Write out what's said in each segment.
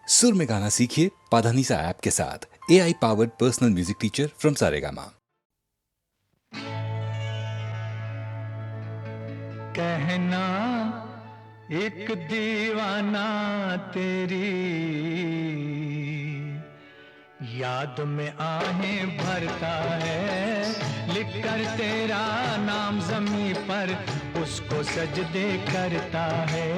सुर में गाना सीखिए पाधानीसा ऐप के साथ। AI powered personal music teacher from Saregama. कहना एक दीवाना तेरी याद में आहें भरता है, लिखकर तेरा नाम ज़मीं पर उसको सजदे करता है।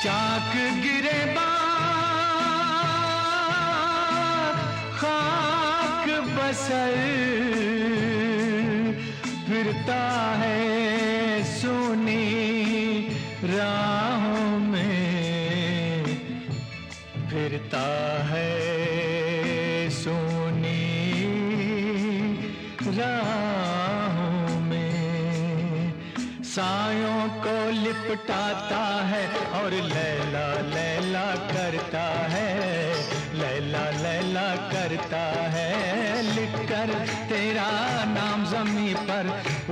चाक गिरे खाक बसर फिरता है सुनी राहों में, फिरता है सुनी राहों में। सायों को लिपटाता है और लैला लैला करता है, लैला लैला करता है। लिखकर तेरा नाम ज़मीं पर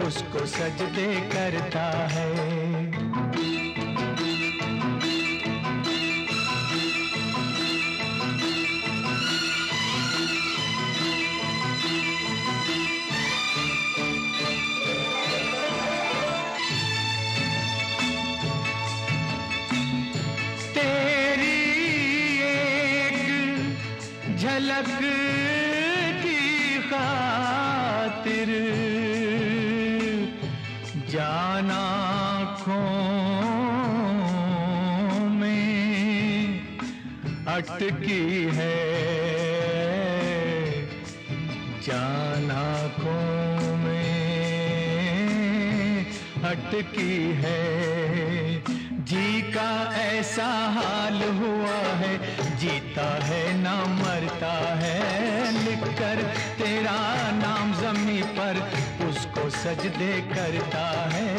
उसको सजदे करता है। झलक की खातिर जान आँखों में अटकी है, जान आँखों में अटकी है। जी का ऐसा हाल हुआ है, जीता है ना मरता है। लिखकर तेरा नाम ज़मीं पर उसको सजदे करता है,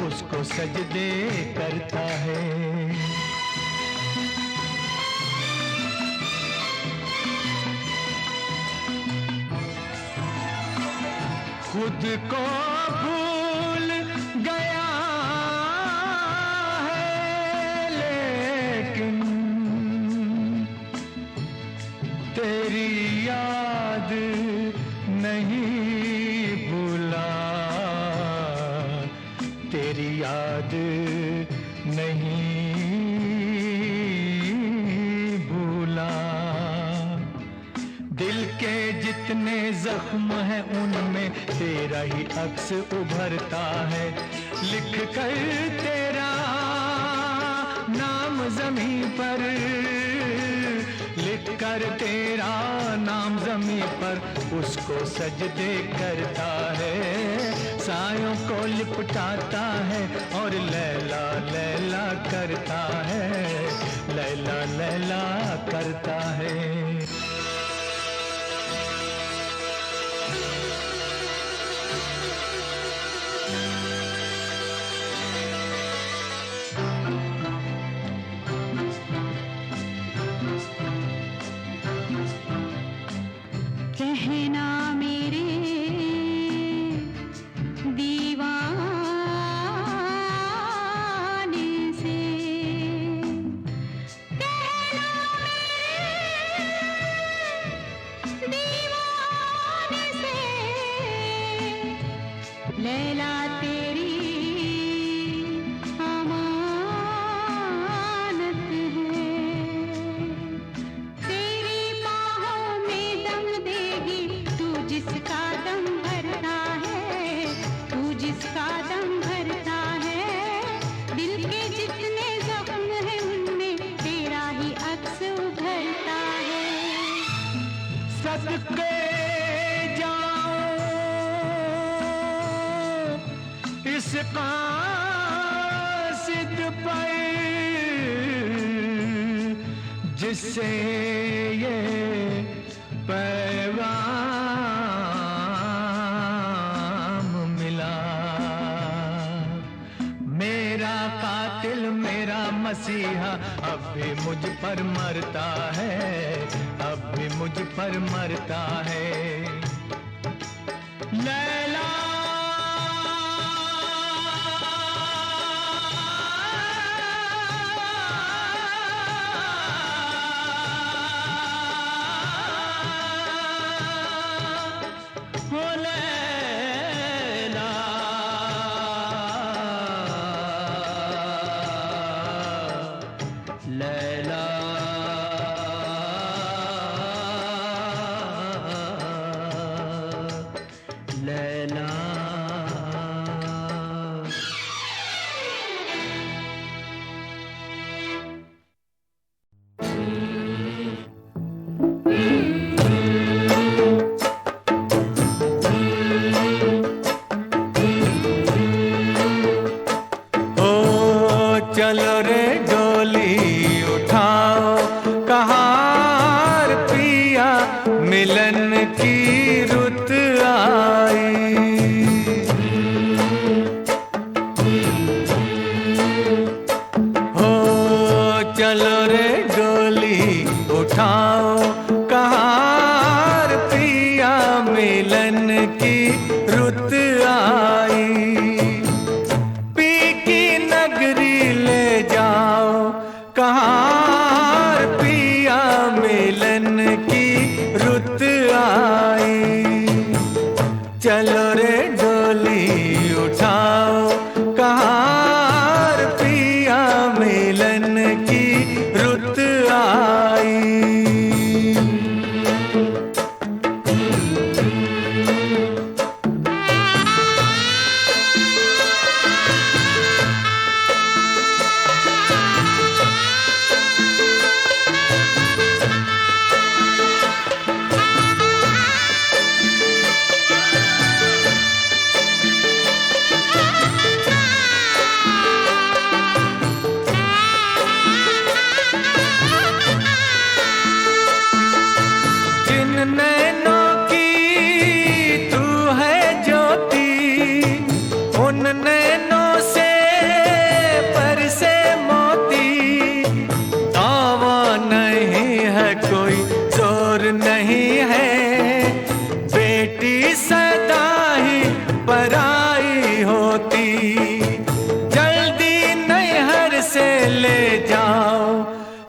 उसको सजदे करता है। खुद को भूल गया है लेकिन तेरी याद नहीं भूला, तेरी याद नहीं भूला। दिल के जितने जख्म हैं उनमें तेरा ही अक्स उभरता है। लिख कर तेरा नाम ज़मीं पर, लिख कर तेरा नाम ज़मीं पर उसको सजदे करता है। सायों को लिपटाता है और लैला लैला करता है, लैला लैला करता है। कहना मेरे दीवाने से, कहना मेरे दीवाने से, लैला तेरी सदके जाऊं इस कासिद पर जिससे ये पैगाम मिला। मेरा कातिल मेरा मसीहा अब भी मुझ पर मरता है, मुझ पर मरता है। लैला हो लैला, लैला लैला। ओ चलो रे डोली उठाओ कहार पिया, मिलन की रुत आई। हो चलो रे डोली उठाओ कहार पिया, मिलन की रुत आई। पी की नगरी ले जाओ कहार पिया, मिलन की रुत आई। चलो रे डोली उठाओ कहार पिया, मिलन की रुत आई। जिन नैनों की तू है ज्योति, उन नैनों से बरसे मोती। दावा नहीं है कोई, जोर नहीं है, बेटी सदा ही पराई होती। जल्दी नैहर से ले जाओ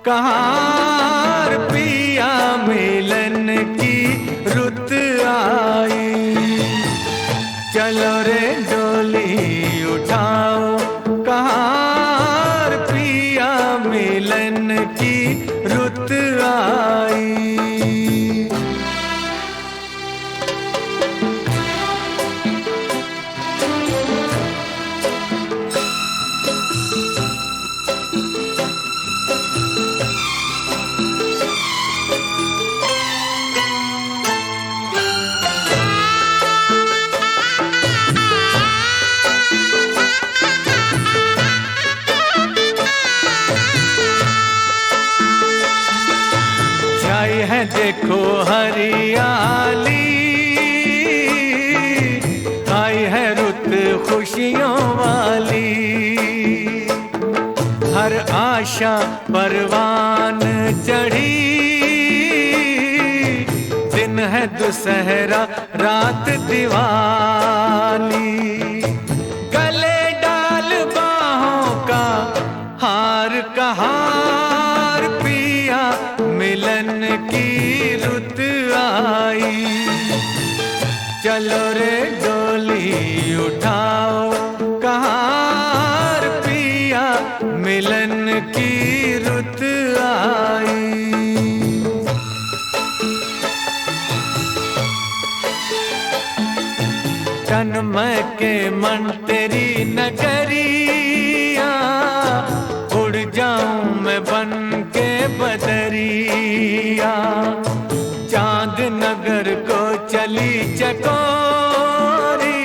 कहार पिया, मिलन की रुत आई। चलो रे डोली उठाओ कहार पिया, मिलन की रुत आई। छाई है देखो हरियाली, आई है रुत खुशियों वाली। हर आशा परवान चढ़ी, दिन है दुसहरा रात दिवाली। गले डाल बाहों का हार कहार पिया, मिलन की रुत आई। चलो रे डोली उठाओ कहार पिया, मिलन की रुत आई। तन्मय के मन तेरी नगरिया, उड़ जाऊं मैं बन के बदरिया। चांद नगर को चली चकोरी,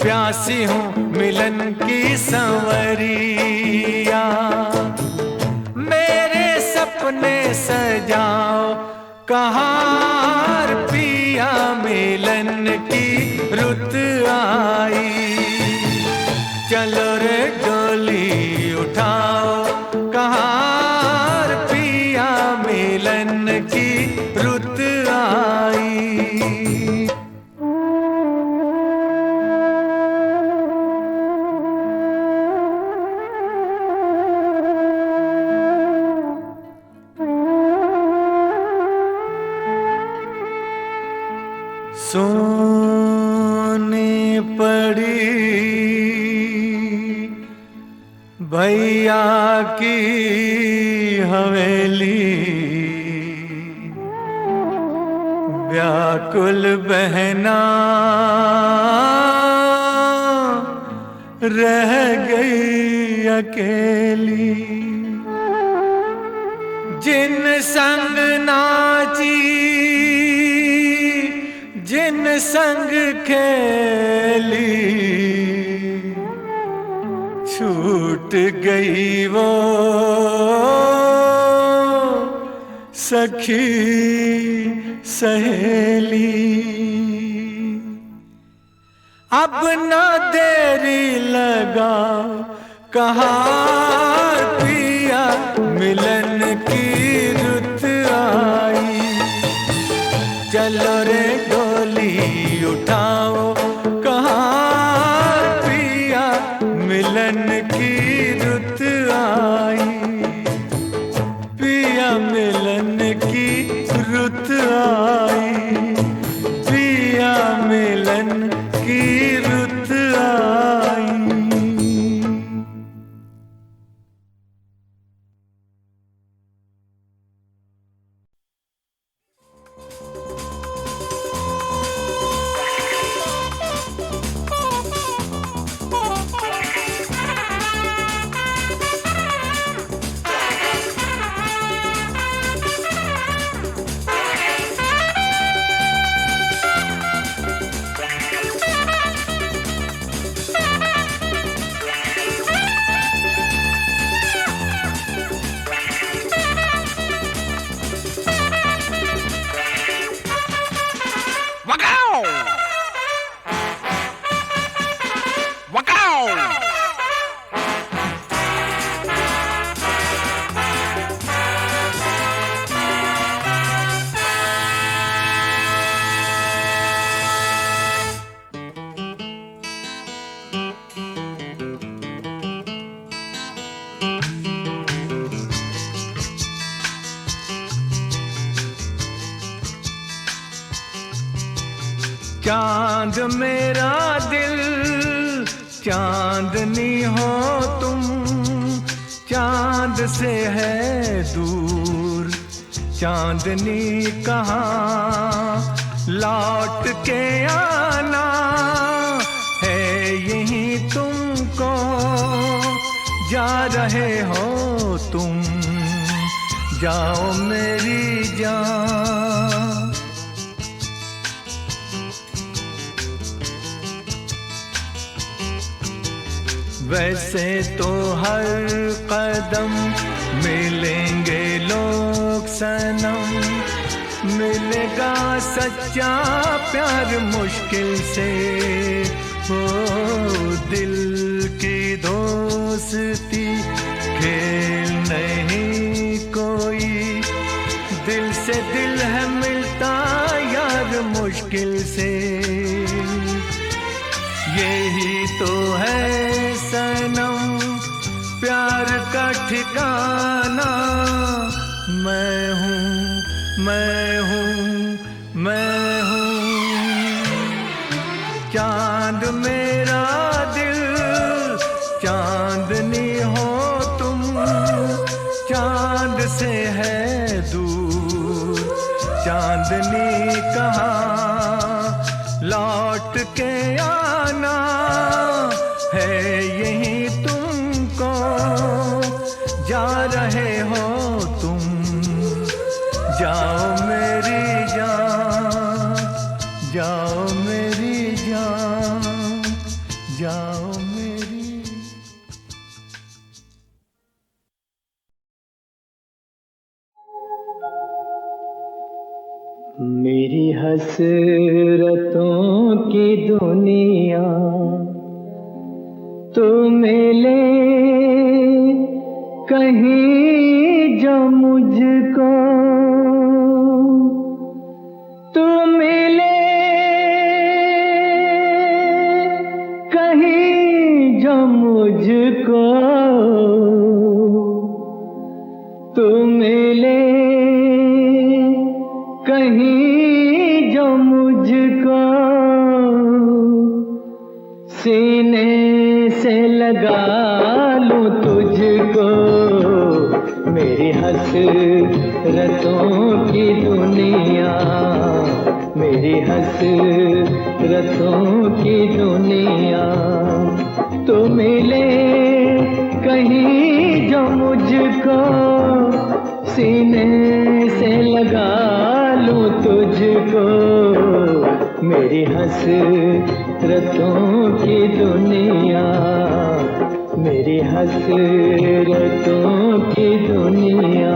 प्यासी हूँ मिलन की संवरिया। मेरे सपने सजाओ कहार पिया, मिलन की रुत आई। चलो रे डोली उठाओ कहार पिया, मिलन की रुत सोनी पड़ी भैया की हवेली, व्याकुल बहना रह गई अकेली। जिन संग नाची जिन संग खेली, छूट गई वो सखी सहेली। अब न देरी लगा कहाँ पिया मिलन की रुत आई। चलो रे डोली उठाओ कहाँ पिया मिलन की रुत आई। पिया मिलन की रुत आई, पिया मिलन की रुत आई। चांद मेरा दिल चांदनी हो तुम, चांद से है दूर चांदनी कहाँ लौट के आना है यहीं तुमको। जा रहे हो तुम जाओ मेरी जान। वैसे तो हर कदम मिलेंगे लोग सनम, मिलेगा सच्चा प्यार मुश्किल से। हो दिल की दोस्ती खेल नहीं कोई, दिल से दिल है मिलता यार मुश्किल से। यही तो है सनम प्यार का ठिकाना। मैं हूँ मैं हूँ मैं हूँ चांद मेरा दिल चांदनी हो तुम, चांद से है दूर चांदनी कहाँ लौट के आना है यहीं तुमको। जा रहे हो तुम जाओ मेरी जान, जाओ मेरी जान, जाओ मेरी। मेरी हसरतों की दुनिया तू मिले कहीं जो मुझको, तू मिले कहीं जो मुझको, तू मिले कहीं जो मुझको। सीने से लगा लूं तुझको, मेरी हसरतों की दुनिया, मेरी हसरतों की दुनिया। तू मिले कहीं जो मुझको, सीने से लगा लूं तुझको, मेरी हसरतों की दुनिया, मेरी हसरतों की दुनिया।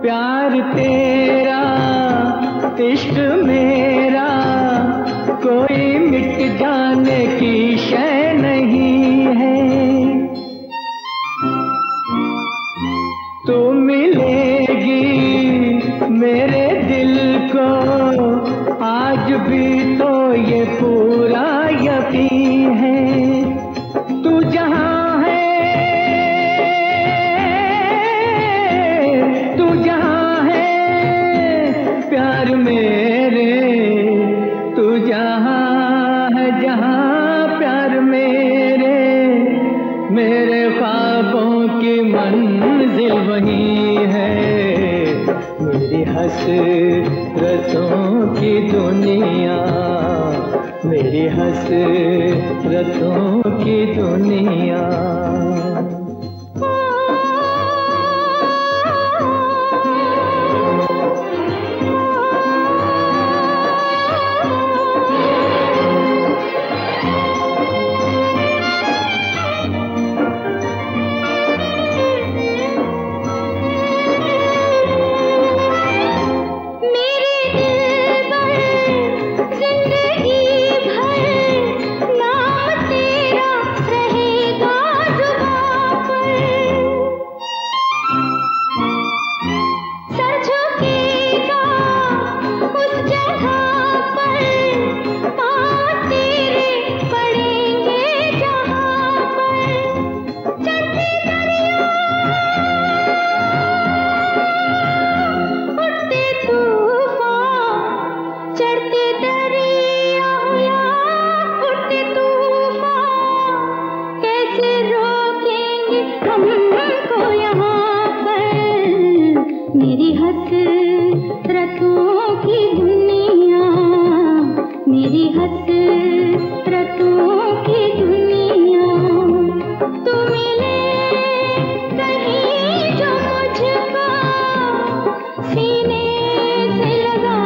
प्यार तेरा इश्क मेरा कोई मिट जाने की शय नहीं है। तू मिलेगी मेरे दिल को, आज भी तो ये पूरा यकीन है। तू जहाँ प्यार मेरे, तू जहाँ है जहाँ प्यार मेरे, मेरे ख्वाबों की मंजिल वही है। मेरी हसरतों की दुनिया, मेरी हसरतों की दुनिया। मेरी हसरतों की दुनिया, मेरी हसरतों की दुनिया। तू मिले कहीं जो मुझको, सीने से लगा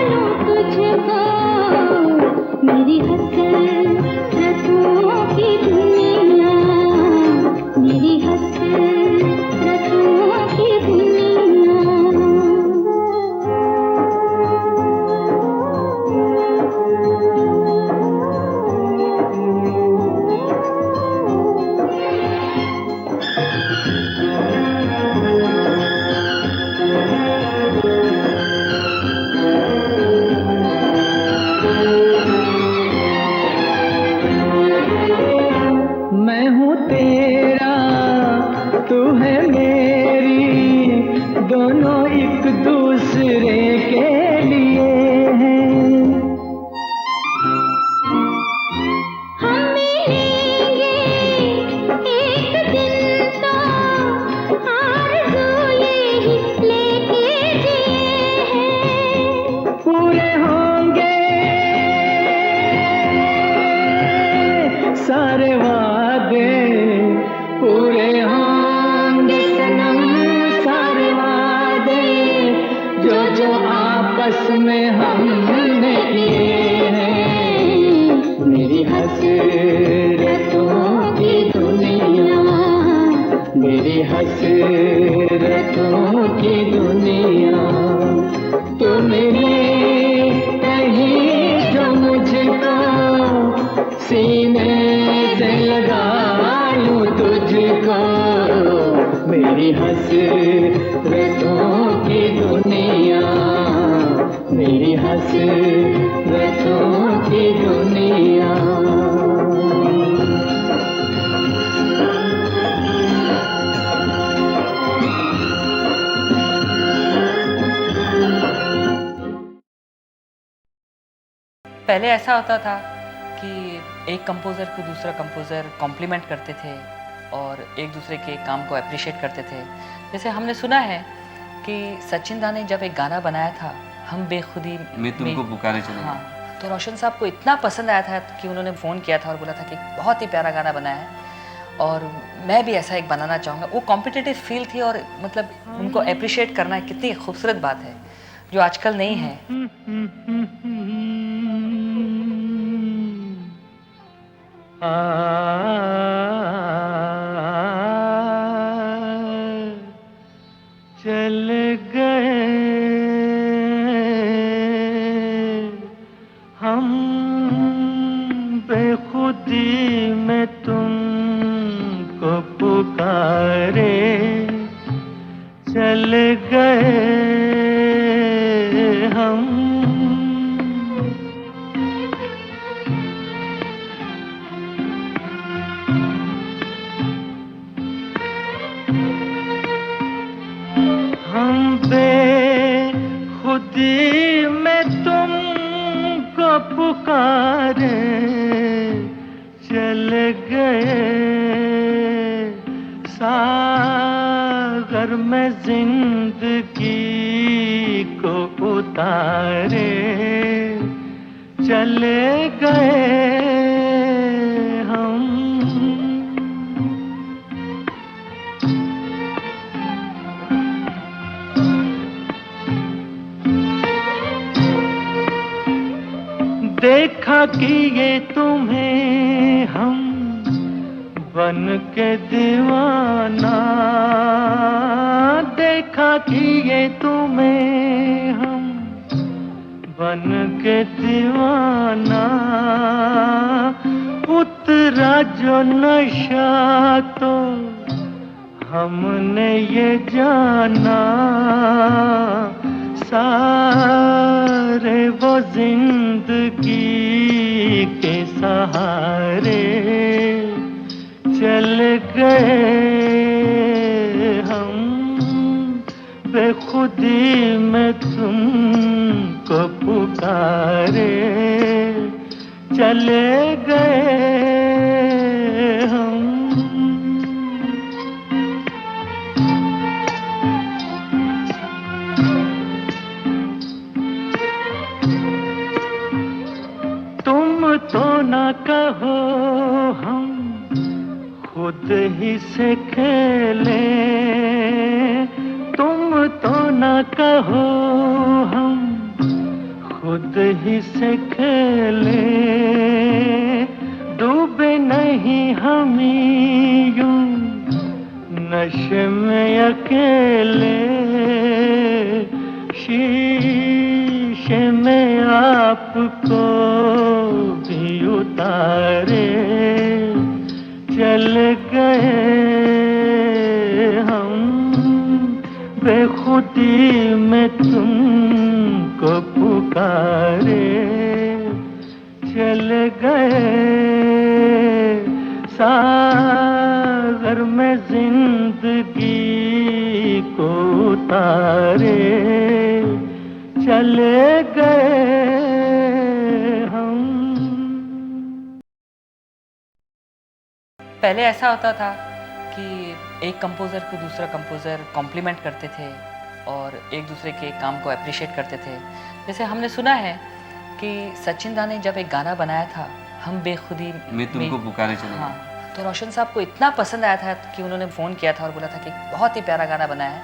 लूं तुझको, मेरी हसरतों की दुनिया, मेरी हसरतों की दुनिया। मैं हूँ तेरा, तू है मेरी, दोनों एक दूसरे के लिए हैं। हम मिलेंगे एक दिन तो, आरज़ू यही लेके जिए हैं। पूरे होंगे सारे वादे, पूरे होंगे सनम सारे वादे, जो जो आपस में हमने किए हैं। मेरी हसरतों की दुनिया, मेरी हसरतों की दुनिया। तू मिले कहीं जो मुझको, हसरतों की दुनिया, मेरी हसरतों की दुनिया। पहले ऐसा होता था कि एक कंपोज़र को दूसरा कंपोज़र कॉम्प्लीमेंट करते थे और एक दूसरे के काम को अप्रिशिएट करते थे। जैसे हमने सुना है कि सचिन दा ने जब एक गाना बनाया था, हम बेखुदी मैं तुमको पुकारे चले हाँ, तो रोशन साहब को इतना पसंद आया था कि उन्होंने फ़ोन किया था और बोला था कि बहुत ही प्यारा गाना बनाया है और मैं भी ऐसा एक बनाना चाहूँगा। वो कॉम्पिटिटिव फील थी और मतलब उनको अप्रिशिएट करना कितनी खूबसूरत बात है, जो आजकल नहीं है। चल गए हम बेखुदी में तुमको पुकारे, चल गए हम। हम बेखुदी में तुमको पुकारे, चल गए सागर में जिंदगी को उतारे, चले गए हम। देखा कि ये तुम्हें हम बन के दीवाना, देखा कि ये तुम्हें हम बन के दीवाना, उतरा जो नशा तो हमने ये जाना, सारे वो जिंदगी के सहारे चल गए हम, बेखुदी में तुमको पुकारे, चले गए हम। तो ना कहो हम खुद ही से खेले, तुम तो ना कहो हम खुद ही से खेले, डूबे नहीं हम यूं नशे में अकेले, शीशे में आपको भी उतारे, चल गए हम, बेखुदी में तुमको पुकारे, चल गए सागर में जिंदगी को उतारे, चले गए हम। पहले ऐसा होता था कि एक कंपोज़र को दूसरा कंपोज़र कॉम्प्लीमेंट करते थे और एक दूसरे के काम को अप्रिशिएट करते थे। जैसे हमने सुना है कि सचिन दा ने जब एक गाना बनाया था, हम बेखुदी मैं तुमको पुकारे चले हाँ, तो रोशन साहब को इतना पसंद आया था कि उन्होंने फ़ोन किया था और बोला था कि बहुत ही प्यारा गाना बनाया है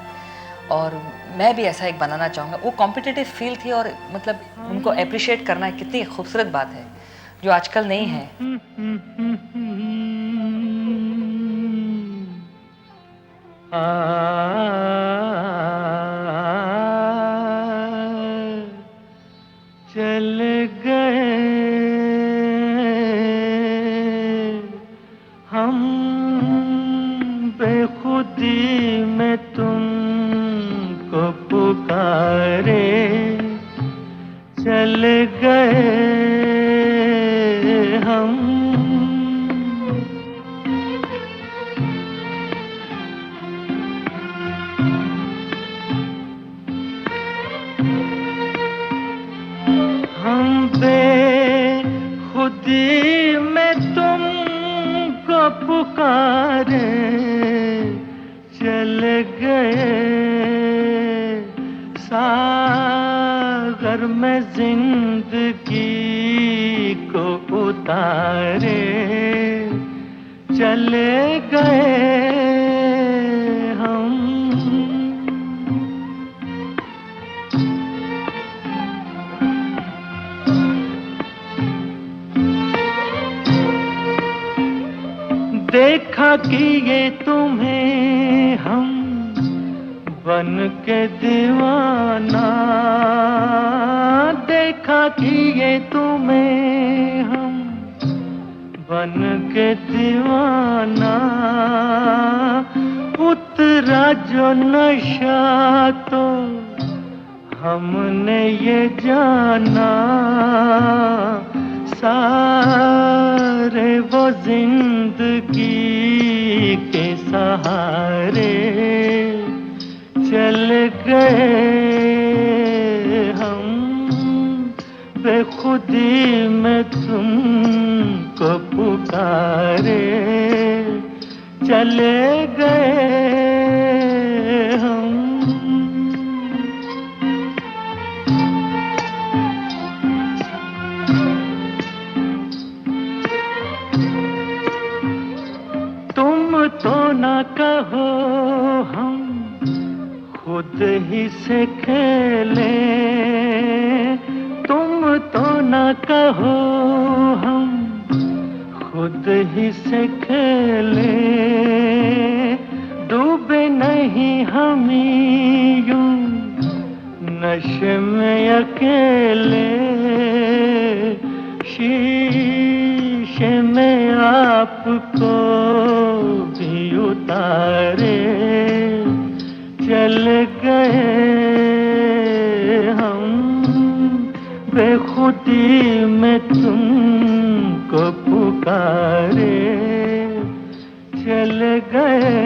और मैं भी ऐसा एक बनाना चाहूँगा। वो कॉम्पिटिटिव फील थी और मतलब उनको अप्रिशिएट करना कितनी खूबसूरत बात है, जो आजकल नहीं है। चल गए हम बेखुदी में तुम को पुकारे चले गए हम। हम बेखुदी में तुमको पुकारे चले गए सागर में जिंदगी को उतारे चले गए हम। देखा कि ये तुम्हें हम बन के दीवाना, देखा कि ये तुम्हें हम बन के दीवाना, उतरा जो नशा तो हमने ये जाना, सारे वो जिंदगी के सहारे चल गए हम। बेखुदी में तुमको पुकारे चले गए हम। तो ना कहो हम खुद ही से खेले, तुम तो ना कहो हम खुद ही से खेले, डूबे नहीं हम यूं नशे में अकेले, शीशे में आपको भी उतारे चल गए हम। बेखुदी में तुमको पुकारे चल गए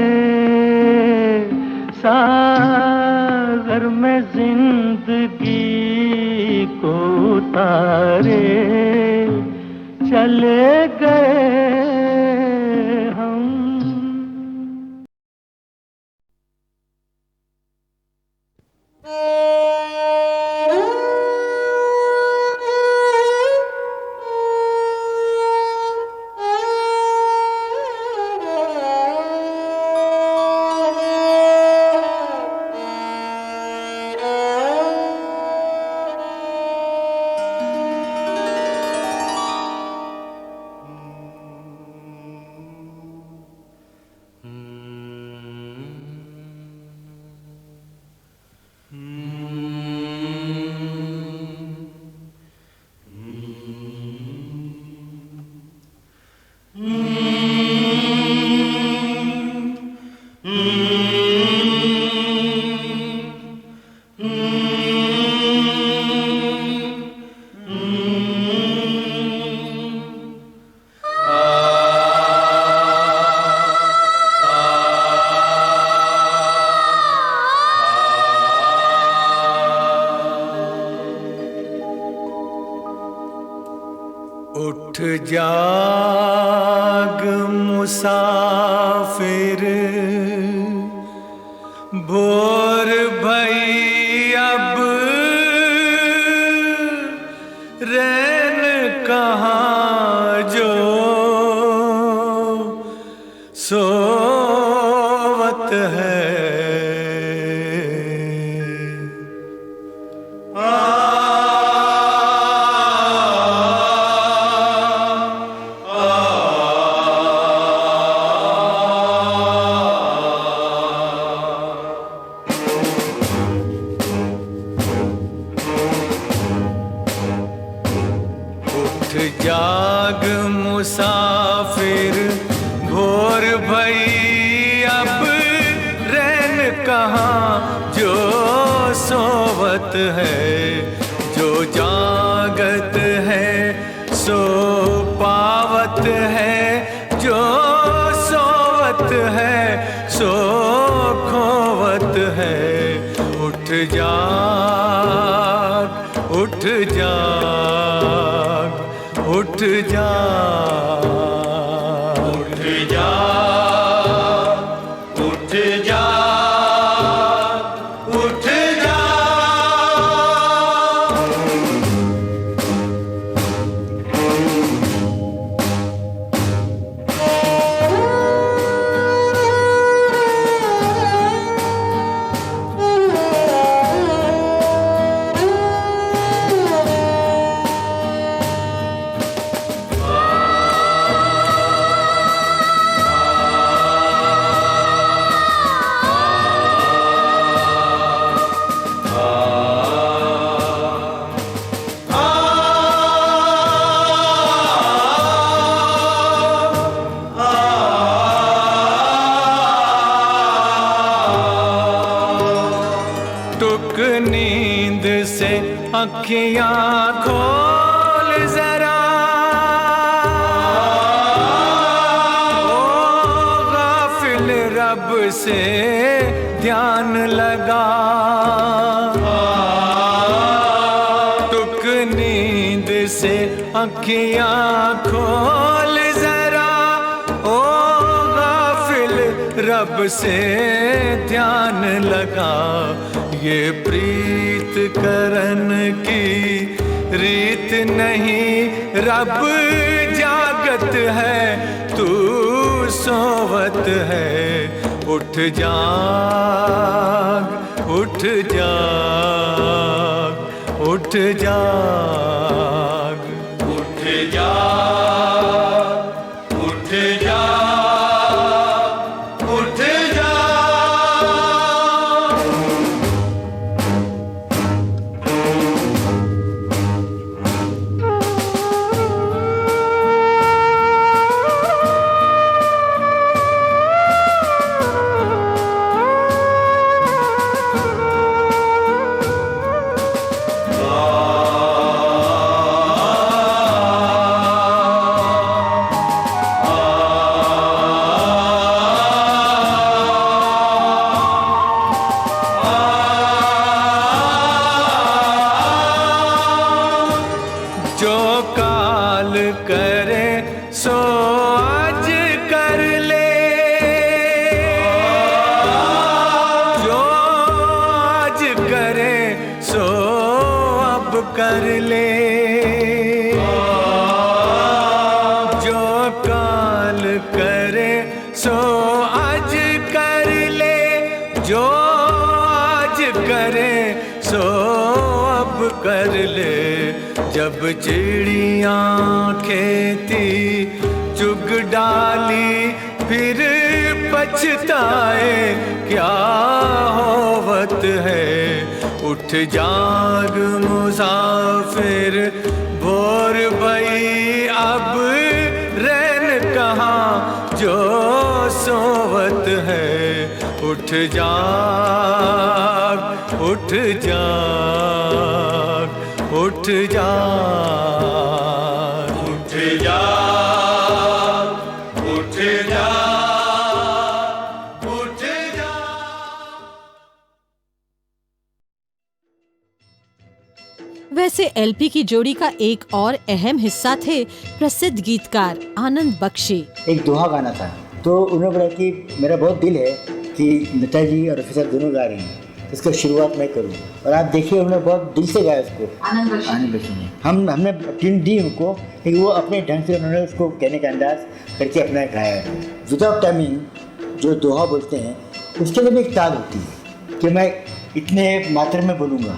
सागर में जिंदगी को उतारे चले गए हम। उठ जाग मुसाफिर, भोर भई अब रैन कहाँ जो सोवत है। जाग मुसाफिर, भोर भई अब रैन कहाँ जो सोवत है, जो जागत है सो पावत है, जो सोवत है सो खोवत है। उठ जाग, उठ जाग, उठ जाग, उठ जाग, उठ जाग, उठ जाग। टुक नींद से अखियां खोल जरा, ओ गाफिल रब से ध्यान लगा। टुक नींद से अखियां खोल जरा, ओ गाफिल रब से ध्यान लगा। ये प्रीत करन की रीत नहीं, रब जागत है तू सोवत है। उठ जाग, उठ जाग, उठ जाग, उठ जाग, उठ जाग, उठ जाग। जो काल करे सो आज कर ले, जो आज करे सो अब कर ले। जो काल करे सो आज कर ले, जो आज करे सो अब कर ले। जब चिड़ियाँ खेती चुग डाली फिर पछताए क्या होवत है। उठ जाग मुसाफिर भोर भई अब रैन कहाँ जो सोवत है। उठ जाग, उठ जाग, उठ जाग, उठ जाग, उठ जाग, उठ जाग। वैसे एलपी की जोड़ी का एक और अहम हिस्सा थे प्रसिद्ध गीतकार आनंद बख्शी। एक दोहा गाना था तो उन्होंने बोला कि मेरा बहुत दिल है कि लता जी और रफी साहब दोनों गा रहे हैं, इसका शुरुआत मैं करूं। और आप देखिए उन्होंने बहुत दिल से गाया उसको, आनंद बख्शी ने। हमने ट्यून दी उनको, लेकिन वो अपने ढंग से उन्होंने उसको कहने का अंदाज करके अपना गाया है। विदाउट टाइमिंग जो दोहा बोलते हैं उसके अंदर एक ताल होती है कि मैं इतने मात्रा में बोलूँगा,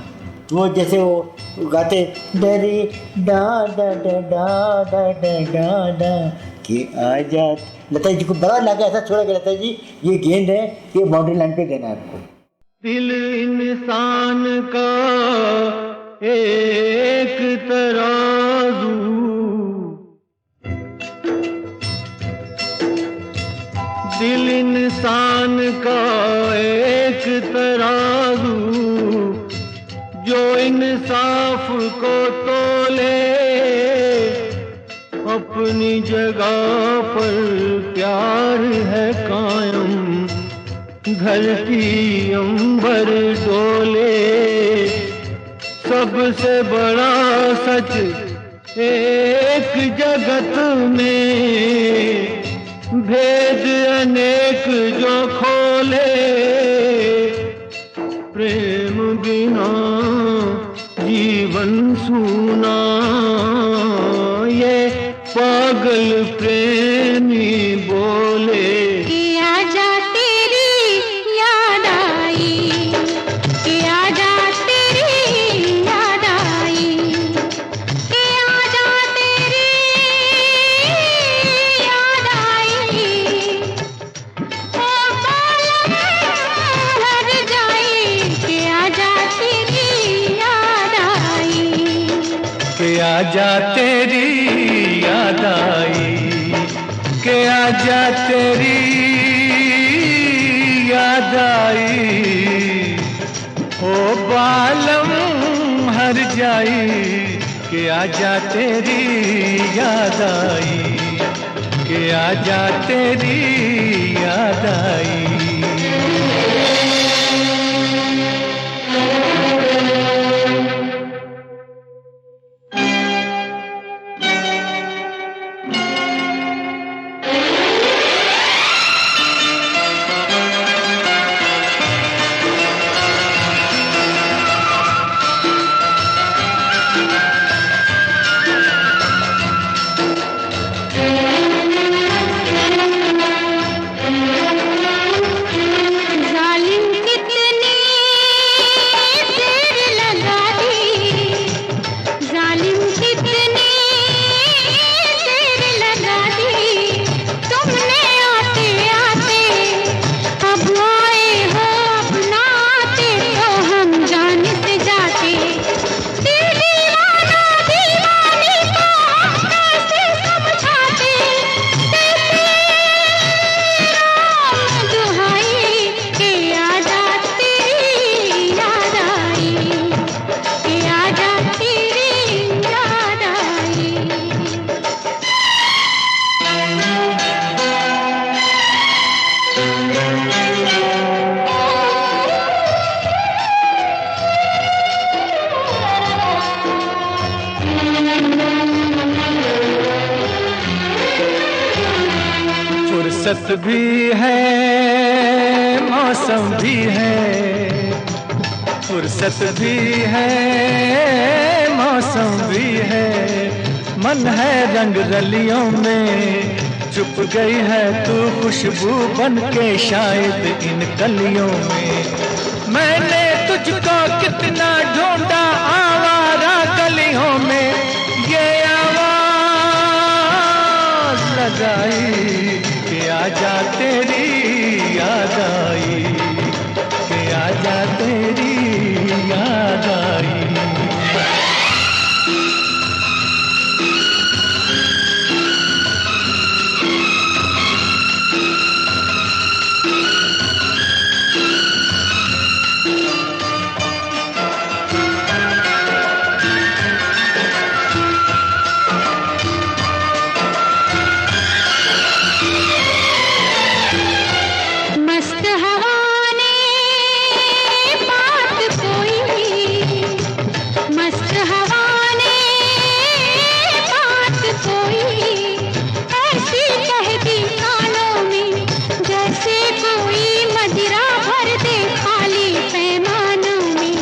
तो वो जैसे वो गाते डरे डा डा डा डा डा डा डा डा कि आजाद। लता जी को बड़ा लगा ऐसा छोड़ा कि लता जी ये गेंद है, ये बाउंड्री लाइन पे देना है आपको। दिल इंसान का एक तराजू, दिल इंसान का एक तराजू, जो इंसाफ को तोले, अपनी जगह पर प्यार है कायम, धरती अंबर डोले। सबसे बड़ा सच एक जगत में, भेद अनेक जो खोले। प्रेम बिना जीवन सूना, ये पागल प्रेमी बोले। कि आजा तेरी याद आई, कि आजा तेरी याद आई, कि आजा तेरी याद आई। ओ बालम हर जाई, कि आजा तेरी याद आई। कि आजा तेरी याद आई, कि आजा तेरी याद आई। ओ बालम हर जाई, कि आजा तेरी याद आई, कि आजा तेरी याद आई। जालिम कितनी देर लगा दी, जालिम कितनी देर लगा दी। तुमने आते आते अब आए हो, अपना आते तो हम जान से जाते। दिल दीवाना दीवानी को हम कैसे समझाते। दुहाई के आजा तेरी याद आई, के आजा तेरी याद आई। फुर्सत भी है, मौसम भी है, फुर्सत भी है, मौसम भी है। मन है रंग रलियों में, छुप गई है तू खुशबू बन के शायद इन कलियों में। मैंने तुझको कितना ढूंढा आवारा गलियों में, ये आवाज लगाई कि आजा तेरी याद आई, कि आजा तेरी याद आई। मस्त हवा ने बात कोई, मस्त हवा ने बात कोई ऐसी कह दी कानों में, जैसे कोई मदिरा भर दे खाली पैमानों में।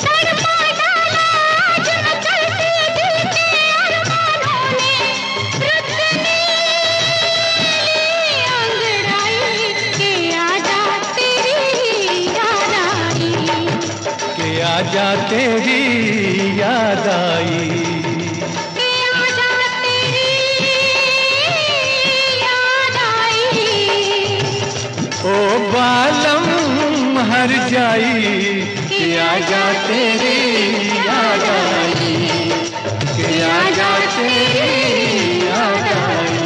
तड़पा डाला आज न चलते दिल के अरमानों ने, रुतनी अंगड़ाई के आजा तेरी याद आई, कि आजा तेरी याद आई। के आजा तेरी याद आई। ओ बालम हर जाई, कि आजा तेरी याद आई, कि आजा तेरी याद आई।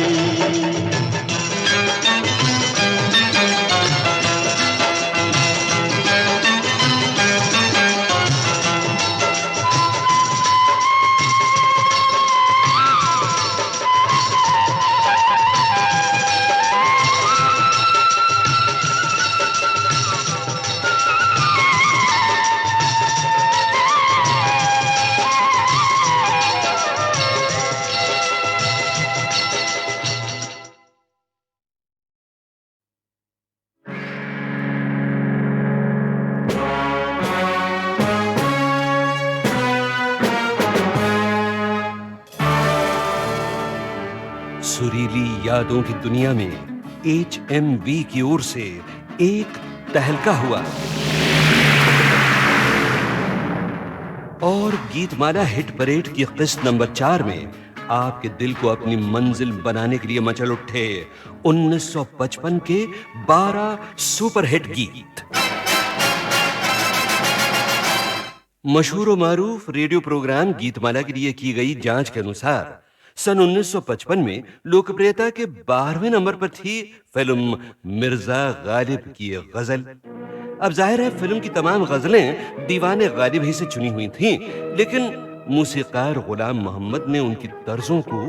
यादों की दुनिया में HMV की ओर से एक तहलका हुआ और गीतमाला हिट परेड की किस्त नंबर 4 में आपके दिल को अपनी मंजिल बनाने के लिए मचल उठे 1955 के 12 सुपरहिट गीत। मशहूर मारूफ रेडियो प्रोग्राम गीतमाला के लिए की गई जांच के अनुसार सन 1955 में लोकप्रियता के 12वें नंबर पर थी फिल्म मिर्जा गालिब की गजल। अब जाहिर है फिल्म की तमाम गजलें दीवाने गालिब ही से चुनी हुई थीं, लेकिन मूसीकार गुलाम मोहम्मद ने उनकी तर्जों को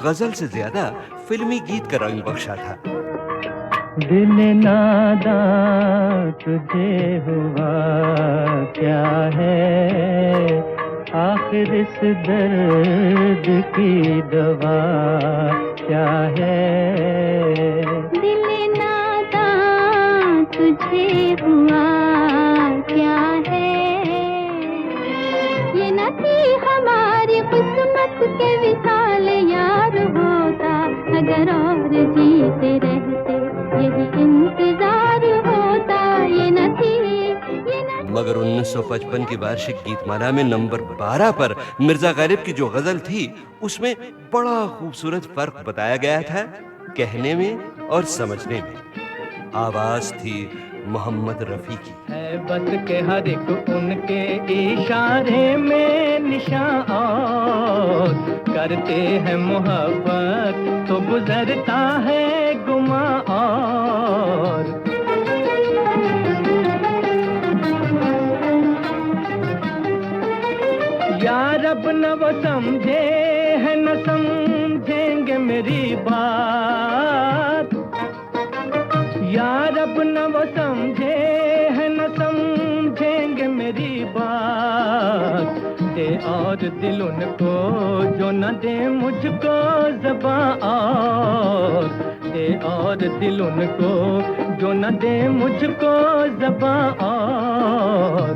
गजल से ज्यादा फिल्मी गीत का रंग बख्शा था। दिल नादा तुझे हुआ क्या है, आखिर इस दर्द की दवा क्या है। दिल नादा तुझे हुआ क्या है, ये न थी हमारी किस्मत के विशाल यार होता, अगर और जीते रहते यही इंतजार होता, ये न थी मगर 1955 की वार्षिक गीतमाला में नंबर 12 पर मिर्जा गालिब की जो गजल थी उसमें बड़ा खूबसूरत फर्क बताया गया था, कहने में और समझने में। आवाज थी मोहम्मद रफी की। है बस के हर एक उनके इशारे में निशान और करते हैं मोहब्बत तो गुजरता है गुमा और। यार अब न वो समझे है न समझेंगे मेरी बात, यार अब न वो समझे है न समझेंगे मेरी बात। दे और दिल उनको जो न दे मुझको ज़बान और, दे और दिल उनको जो न दे मुझको ज़बान और।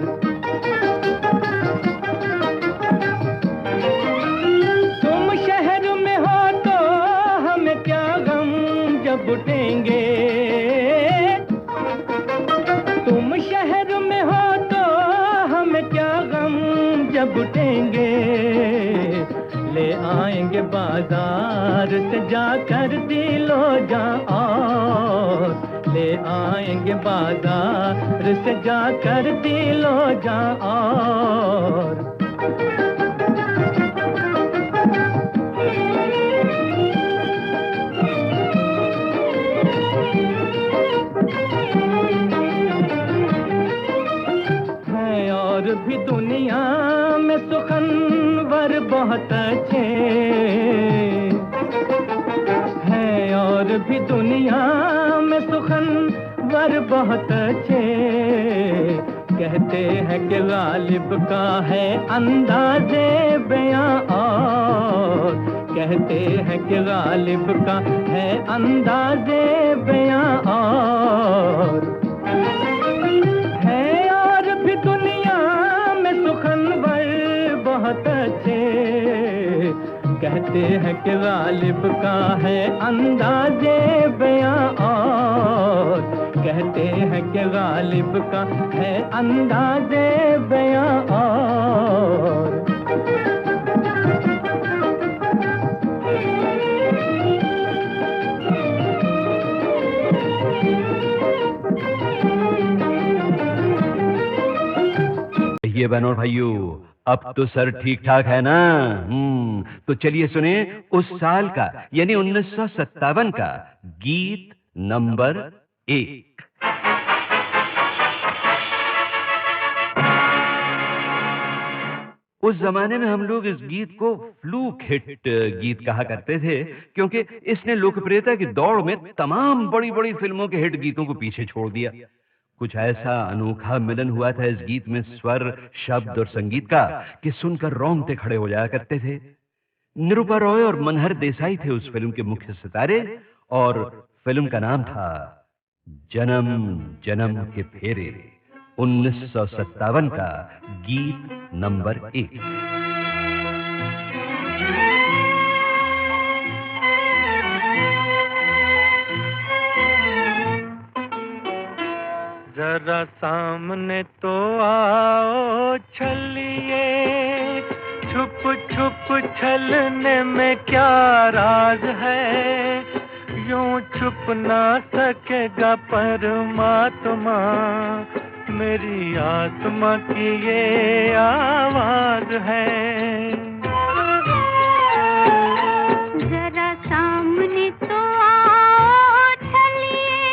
तुम शहर में हो तो हमें क्या गम जब उठेंगे, तुम शहर में हो तो हमें क्या गम जब उठेंगे। ले आएंगे बाजार से जाकर दिलो जा और, ले आएंगे बाजार से जाकर दिलो जा और। और भी दुनिया में सुखनवर बहुत अच्छे हैं, और भी दुनिया में सुखनवर बहुत अच्छे। कहते हैं कि गालिब का है अंदाज़े बयां और, कहते हैं कि गालिब का है अंदाज़े बयां और। बहुत अच्छे कहते हैं कि गालिब का है अंदाज़े बयां और, कहते हैं कि गालिब का है अंदाज़े बयां और। ये बहनों भाइयों, अब तो सर ठीक ठाक है ना? तो चलिए सुने उस साल का यानी 1957 का गीत नंबर 1। उस जमाने में हम लोग इस गीत को फ्लूक हिट गीत कहा करते थे, क्योंकि इसने लोकप्रियता की दौड़ में तमाम बड़ी बड़ी फिल्मों के हिट गीतों को पीछे छोड़ दिया। कुछ ऐसा अनोखा मिलन हुआ था इस गीत में स्वर, शब्द और संगीत का कि सुनकर रोंगटे खड़े हो जाया करते थे। निरूपा रॉय और मनहर देसाई थे उस फिल्म के मुख्य सितारे और फिल्म का नाम था जन्म जन्म के फेरे। 1957 का गीत नंबर 1। जरा सामने तो आओ छलिए, छुप छुप छलने में क्या राज है, यूं छुप ना सकेगा परमात्मा, मेरी आत्मा की ये आवाज है। जरा सामने तो आओ छलिए,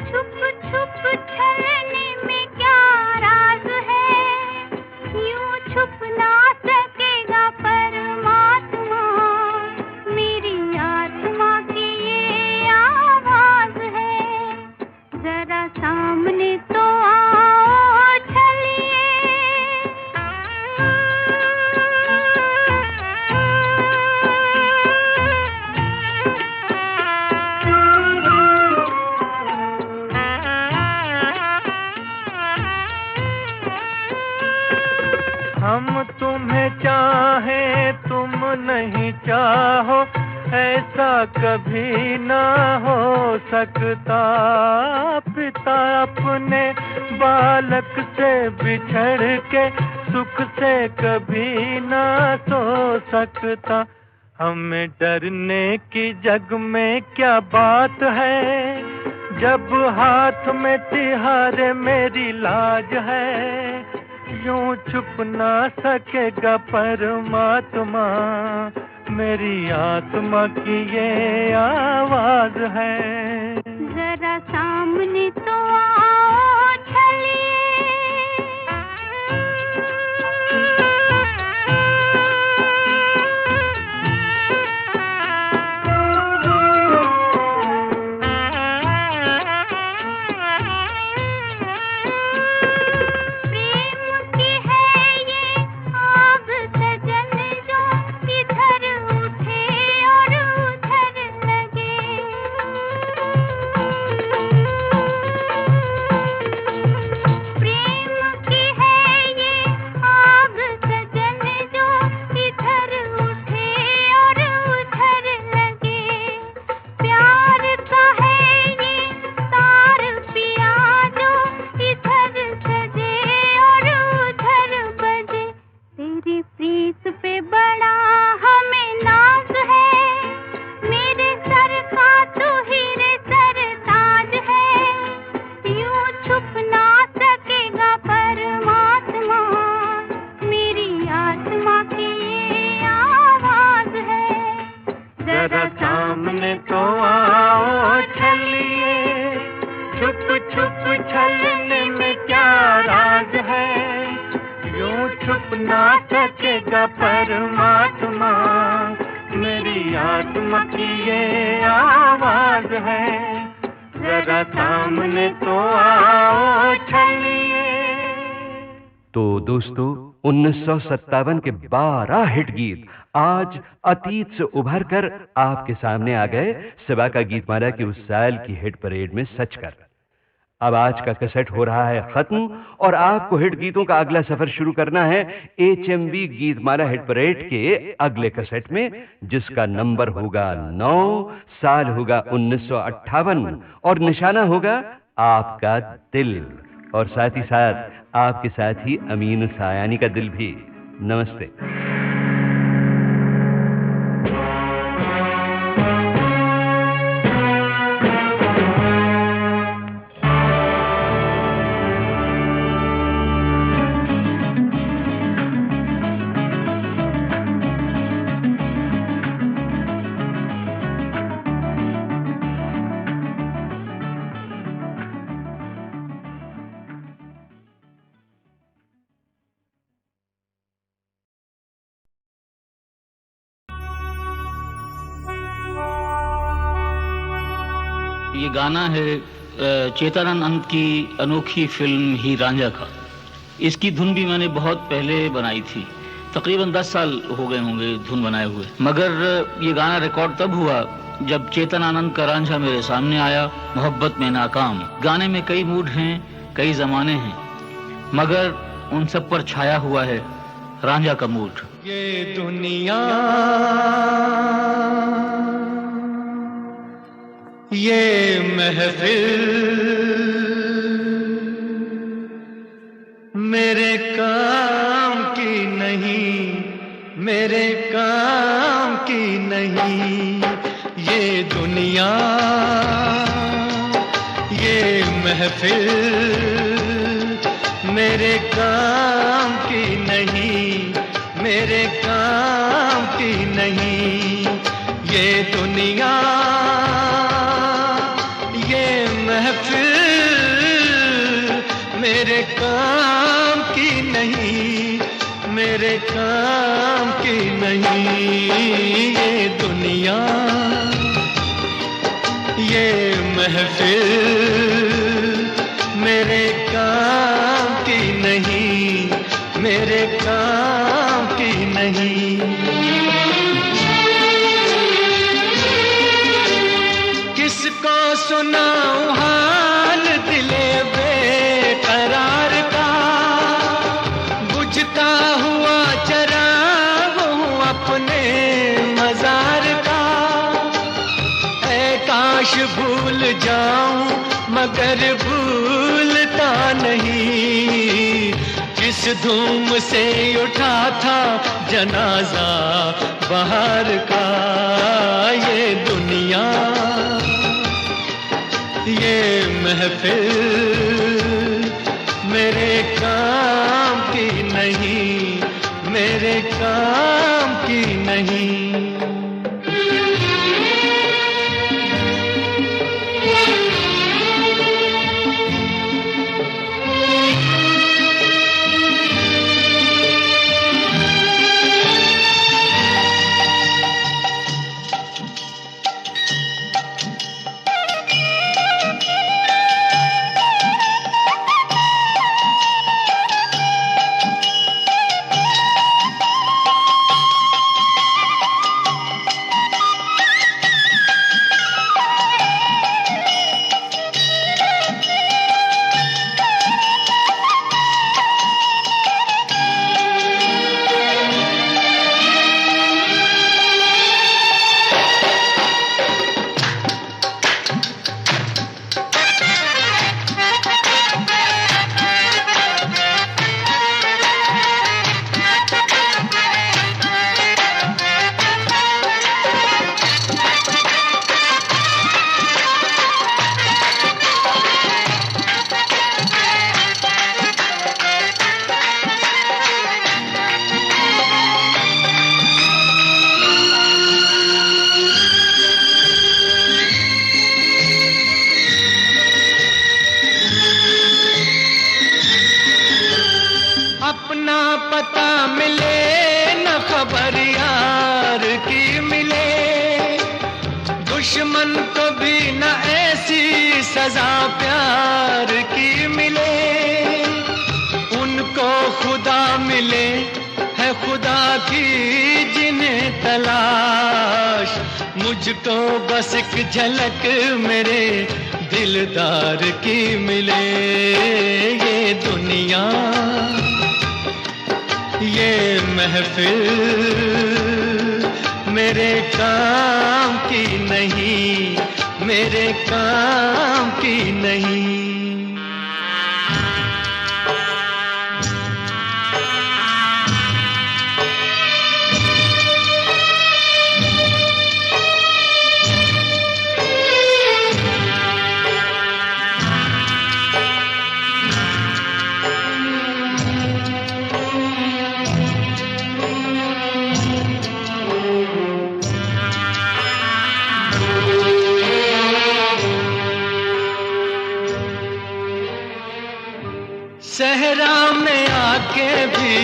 छुप छुप छलने में क्या राज है, यूं छुप ना सकेगा परमात्मा, मेरी आत्मा की ये आवाज है। जरा सामने तो आओ छलिए। हम तुम्हें चाहें तुम नहीं चाहो, ऐसा कभी ना हो सकता। पिता अपने बालक से बिछड़ के सुख से कभी ना सो सकता। हमें डरने की जग में क्या बात है, जब हाथ में तिहारे मेरी लाज है, यूं छुप ना सकेगा परमात्मा, मेरी आत्मा की ये आवाज है। जरा सामने तो आओ छलिए। तो दोस्तों 1957 के 12 हिट गीत आज अतीत से उभर कर आपके सामने आ गए सिवा का गीतमाला की उस साल की हिट परेड में सच कर। अब आज का कैसेट हो रहा है खत्म और आपको हिट गीतों का अगला सफर शुरू करना है HMV गीतमाला हिट परेड के अगले कैसेट में, जिसका नंबर होगा 9, साल होगा 1958 और निशाना होगा आपका दिल, और साथ ही साथ आपके साथ ही अमीन सायानी का दिल भी। नमस्ते। ये गाना है चेतनानंद की अनोखी फिल्म ही रांझा का। इसकी धुन भी मैंने बहुत पहले बनाई थी, तकरीबन 10 साल हो गए होंगे धुन बनाए हुए, मगर ये गाना रिकॉर्ड तब हुआ जब चेतनानंद का रांझा मेरे सामने आया, मोहब्बत में नाकाम। गाने में कई मूड हैं, कई जमाने हैं, मगर उन सब पर छाया हुआ है रांझा का मूड। ये दुनिया ये महफिल मेरे काम की नहीं, मेरे काम की नहीं। ये दुनिया, ये महफिल मेरे काम की नहीं, मेरे काम की नहीं। ये दुनिया, ये महफिल मेरे काम की नहीं, मेरे काम की नहीं। ये दुनिया, ये महफिल मेरे काम की नहीं, मेरे काम की नहीं। किसको सुनाऊं हाल दिले बेकरार का, बुझता हुआ चराग हूँ अपने मजार का। ऐ काश भूल जाऊं मगर भूलता नहीं, जिस धूम से उठा था जनाजा बाहर का। ये दुनिया, ये महफिल मेरे काम की नहीं, मेरे काम की नहीं। अपना पता मिले न खबर यार की मिले, दुश्मन को भी न ऐसी सजा प्यार की मिले। उनको खुदा मिले है खुदा की जिन्हें तलाश, मुझको बस एक झलक मेरे दिलदार की मिले। ये दुनिया, ये महफिल मेरे काम की नहीं, मेरे काम की नहीं। सहरा में आके भी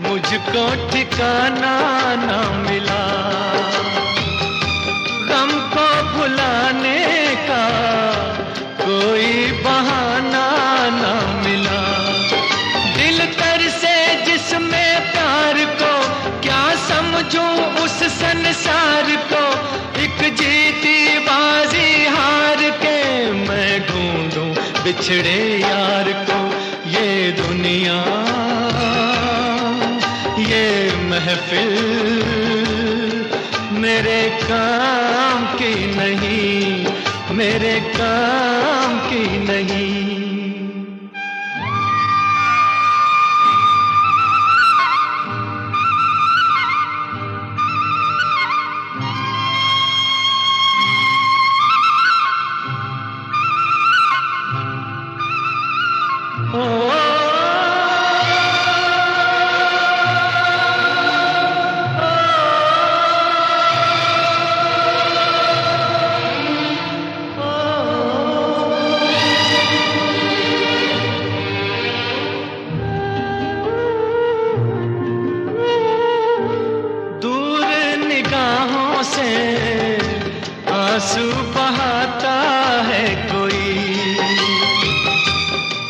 मुझको ठिकाना ना मिला, गम को भुलाने का कोई बहाना ना मिला। दिल तर से जिसमें प्यार को क्या समझूं उस संसार को, एक जीती बाजी हार के मैं ढूंढूं बिछड़े यार को। ये दुनिया, ये महफिल मेरे काम की नहीं, मेरे काम की नहीं। आंसू बहाता है कोई,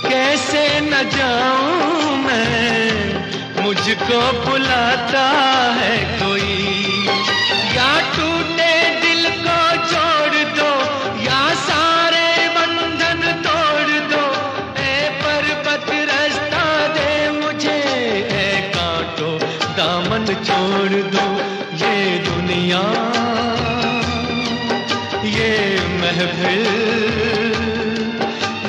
कैसे न जाऊं मैं, मुझको बुलाता है कोई। या टूटे दिल को जोड़ दो, या सारे बंधन तोड़ दो, ए पर्वत रास्ता दे मुझे, ए कांटो दामन छोड़ दो। ये दुनिया, ये महफिल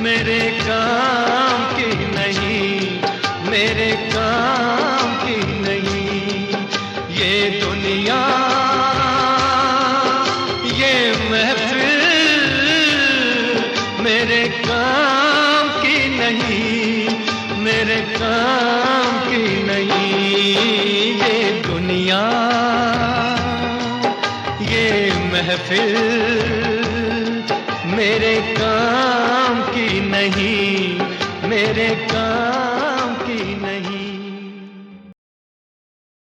मेरे काम की नहीं, मेरे काम की नहीं। ये दुनिया, ये महफिल मेरे काम की नहीं, मेरे काम की नहीं। ये दुनिया, ये महफिल